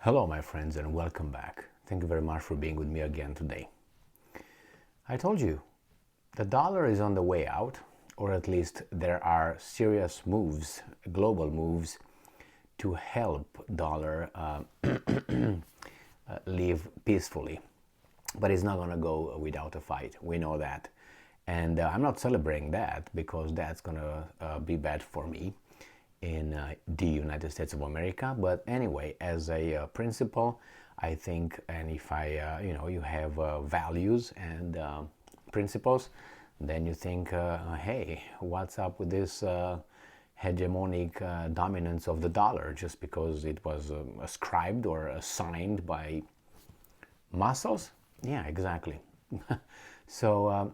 Hello my friends and welcome back. Thank you very much for being with me again today. I told you, the dollar is on the way out, or at least there are serious moves, global moves, to help dollar live peacefully. But it's not going to go without a fight, we know that. And I'm not celebrating that because that's going to be bad for me in the United States of America. But anyway, as a principle, I think, and if you have values and principles, then you think, hey, what's up with this hegemonic dominance of the dollar just because it was ascribed or assigned by muscles? Yeah, exactly. So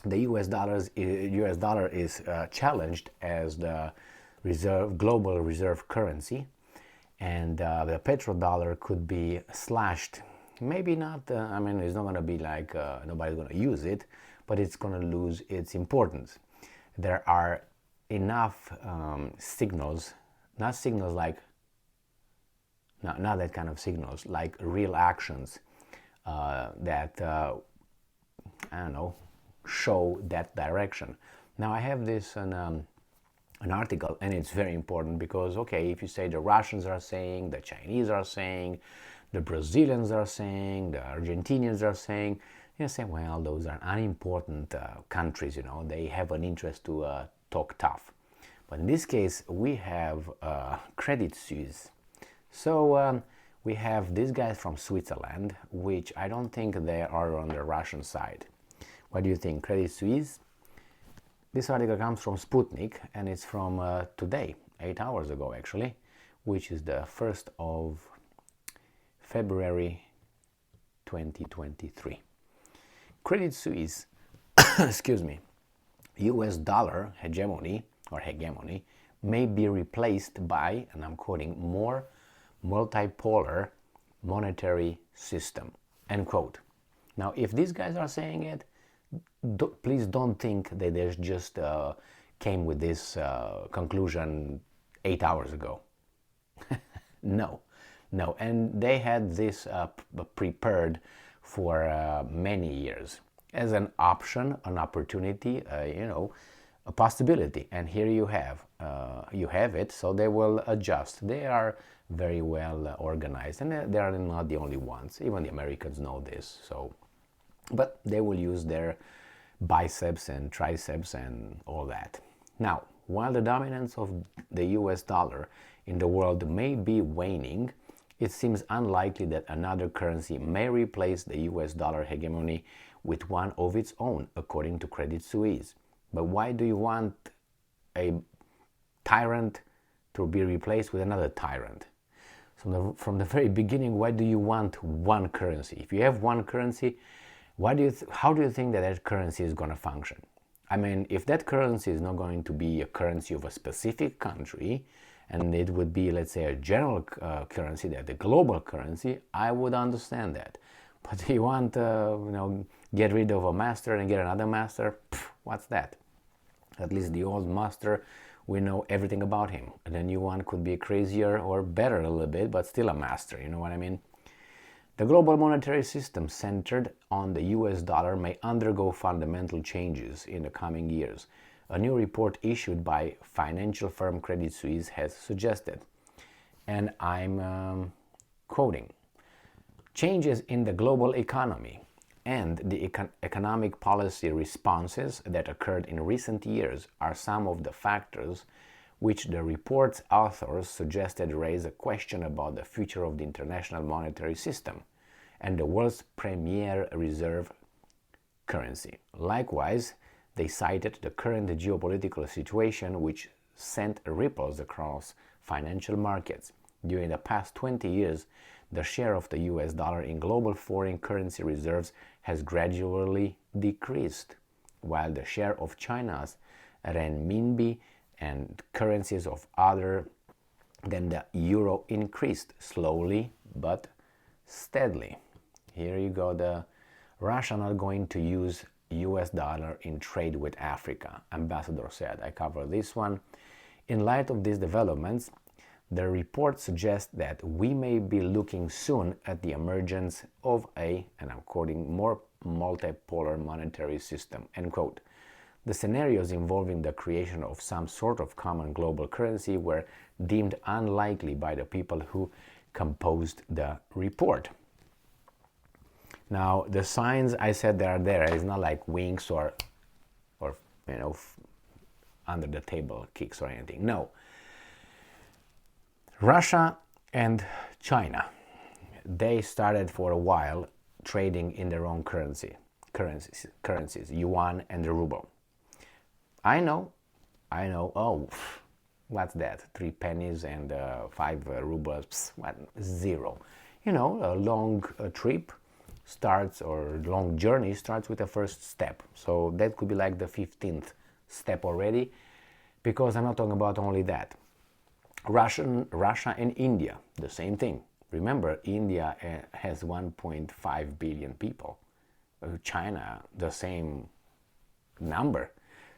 the US dollar is challenged as the global reserve currency, and the petrodollar could be slashed. Maybe not. It's not going to be like nobody's going to use it, but it's going to lose its importance. There are enough signals, not signals like, not that kind of signals, like real actions that I don't know, show that direction. Now I have this an article, and it's very important because, okay, if you say the Russians are saying, the Chinese are saying, the Brazilians are saying, the Argentinians are saying, you say, well, those are unimportant countries, they have an interest to talk tough. But in this case, we have Credit Suisse. So we have these guys from Switzerland, which I don't think they are on the Russian side. What do you think? Credit Suisse? This article comes from Sputnik, and it's from today, 8 hours ago actually, which is the 1st of February 2023. Credit Suisse, excuse me, US dollar hegemony may be replaced by, and I'm quoting, more multipolar monetary system, end quote. Now, if these guys are saying it, please don't think that they just came with this conclusion 8 hours ago. No, and they had this prepared for many years as an option, an opportunity, a possibility. And here you have it. So they will adjust. They are very well organized, and they are not the only ones. Even the Americans know this. But they will use their biceps and triceps and all that. Now, while the dominance of the US dollar in the world may be waning, it seems unlikely that another currency may replace the US dollar hegemony with one of its own, according to Credit Suisse. But why do you want a tyrant to be replaced with another tyrant? So from the very beginning, why do you want one currency? If you have one currency, how do you think that currency is going to function? I mean, if that currency is not going to be a currency of a specific country, and it would be, let's say, a general currency, that the global currency, I would understand that. But you want, get rid of a master and get another master? What's that? At least the old master, we know everything about him. And the new one could be crazier or better a little bit, but still a master, you know what I mean? The global monetary system centered on the US dollar may undergo fundamental changes in the coming years. A new report issued by financial firm Credit Suisse has suggested, and I'm quoting, changes in the global economy and the economic policy responses that occurred in recent years are some of the factors which the report's authors suggested raise a question about the future of the international monetary system and the world's premier reserve currency. Likewise, they cited the current geopolitical situation, which sent ripples across financial markets. During the past 20 years, the share of the US dollar in global foreign currency reserves has gradually decreased, while the share of China's renminbi and currencies of other than the euro increased slowly but steadily. Here you go, the Russia not going to use US dollar in trade with Africa, ambassador said. I covered this one. In light of these developments, The report suggests that we may be looking soon at the emergence of a, and I'm quoting, more multipolar monetary system, end quote. The scenarios involving the creation of some sort of common global currency were deemed unlikely by the people who composed the report. Now, the signs I said that are there is not like winks or under the table kicks or anything. No. Russia and China, they started for a while trading in their own currencies, yuan and the ruble. I know, oh, what's that? 3 pennies and 5 rubles, what? Zero. A long trip starts, or long journey starts with the first step. So that could be like the 15th step already, because I'm not talking about only that. Russia and India, the same thing. Remember, India has 1.5 billion people. China, the same number.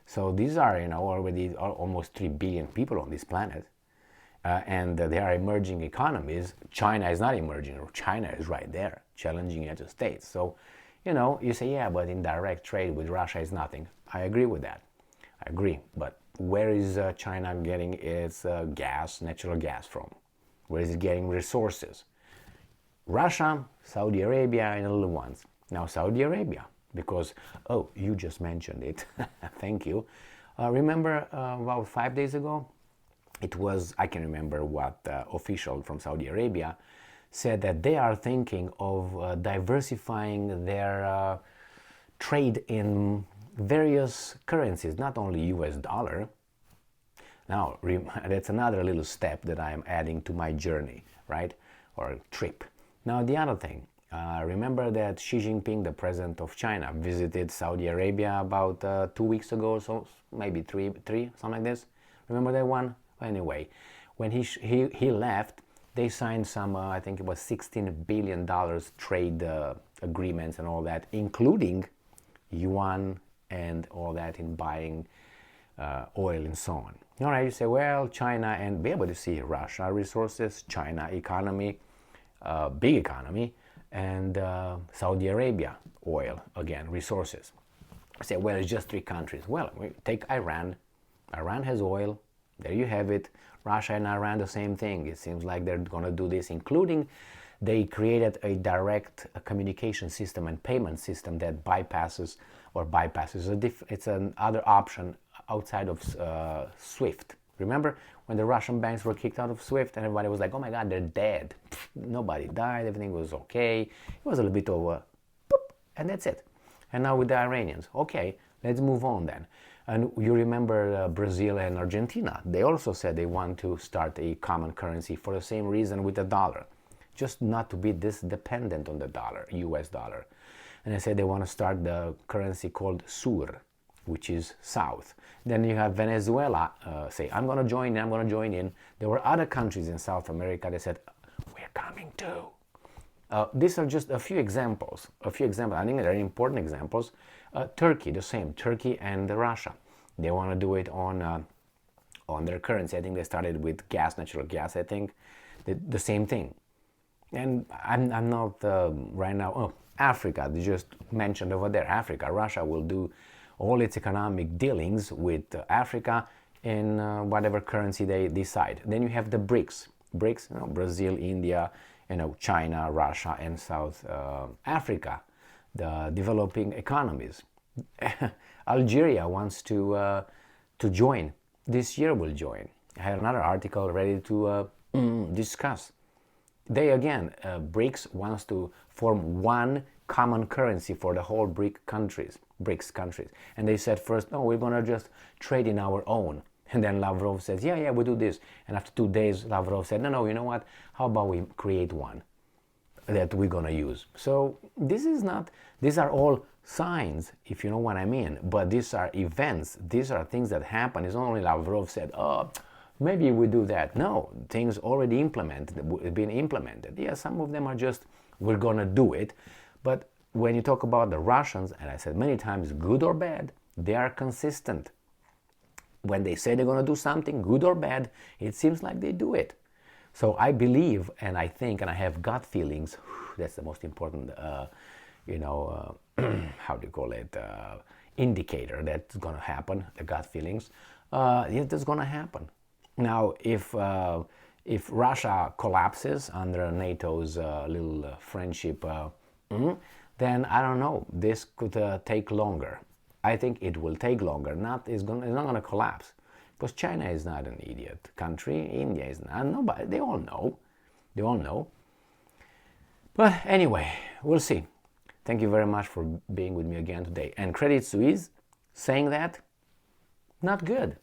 So these are, already almost 3 billion people on this planet. And they are emerging economies. China is not emerging. China is right there, challenging the United States. So, you say, yeah, but in direct trade with Russia is nothing. I agree with that. I agree. But where is China getting its natural gas from? Where is it getting resources? Russia, Saudi Arabia, and the little ones. Now, Saudi Arabia, because, oh, you just mentioned it. Thank you. Remember about 5 days ago? It was, I can remember what official from Saudi Arabia said, that they are thinking of diversifying their trade in various currencies, not only US dollar. Now, that's another little step that I am adding to my journey, right? Or trip. Now, the other thing, remember that Xi Jinping, the president of China, visited Saudi Arabia about 2 weeks ago, so maybe three, something like this. Remember that one? Anyway, when he left, they signed some, I think it was $16 billion trade agreements and all that, including yuan and all that in buying oil and so on. All right, you say, well, China, and be able to see Russia resources, China economy, big economy, and Saudi Arabia oil, again, resources. I say, well, it's just 3 countries. Well, take Iran. Iran has oil. There you have it. Russia and Iran, the same thing. It seems like they're going to do this, including they created a direct communication system and payment system that bypasses. It's another option outside of SWIFT. Remember when the Russian banks were kicked out of SWIFT and everybody was like, oh my God, they're dead. Nobody died. Everything was okay. It was a little bit of a boop, and that's it. And now with the Iranians. Okay, let's move on then. And you remember Brazil and Argentina. They also said they want to start a common currency for the same reason with the dollar. Just not to be this dependent on the dollar, US dollar. And they said they want to start the currency called Sur, which is south. Then you have Venezuela say, I'm going to join in. There were other countries in South America that said, we're coming too. These are just a few examples. I think they're important examples. Turkey, the same. Turkey and Russia. They want to do it on their currency. I think they started with natural gas, I think. The same thing. And I'm not right now... Oh, Africa, they just mentioned over there. Africa, Russia will do all its economic dealings with Africa in whatever currency they decide. Then you have the BRICS. BRICS, Brazil, India, China, Russia, and South Africa, the developing economies. Algeria wants to join. This year will join. I had another article ready to discuss. They again, BRICS wants to form one common currency for the whole BRICS countries. And they said first, no, we're going to just trade in our own. And then Lavrov says, yeah, we do this. And after 2 days, Lavrov said, no, you know what? How about we create one that we're going to use? So these are all signs, if you know what I mean. But these are events. These are things that happen. It's not only Lavrov said, oh, maybe we do that. No, things already been implemented. Yeah, some of them are just, we're going to do it. But when you talk about the Russians, and I said many times, good or bad, they are consistent. When they say they're going to do something, good or bad, it seems like they do it. So I believe, and I think, and I have gut feelings. That's the most important, how do you call it, indicator that's going to happen. The gut feelings. It's going to happen. Now, if Russia collapses under NATO's little friendship, then I don't know. This could take longer. I think it will take longer. It's not going to collapse. Because China is not an idiot country, India is not, nobody, they all know. But anyway, we'll see. Thank you very much for being with me again today. And Credit Suisse, saying that, not good.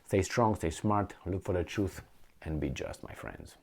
Stay strong, stay smart, look for the truth, and be just, my friends.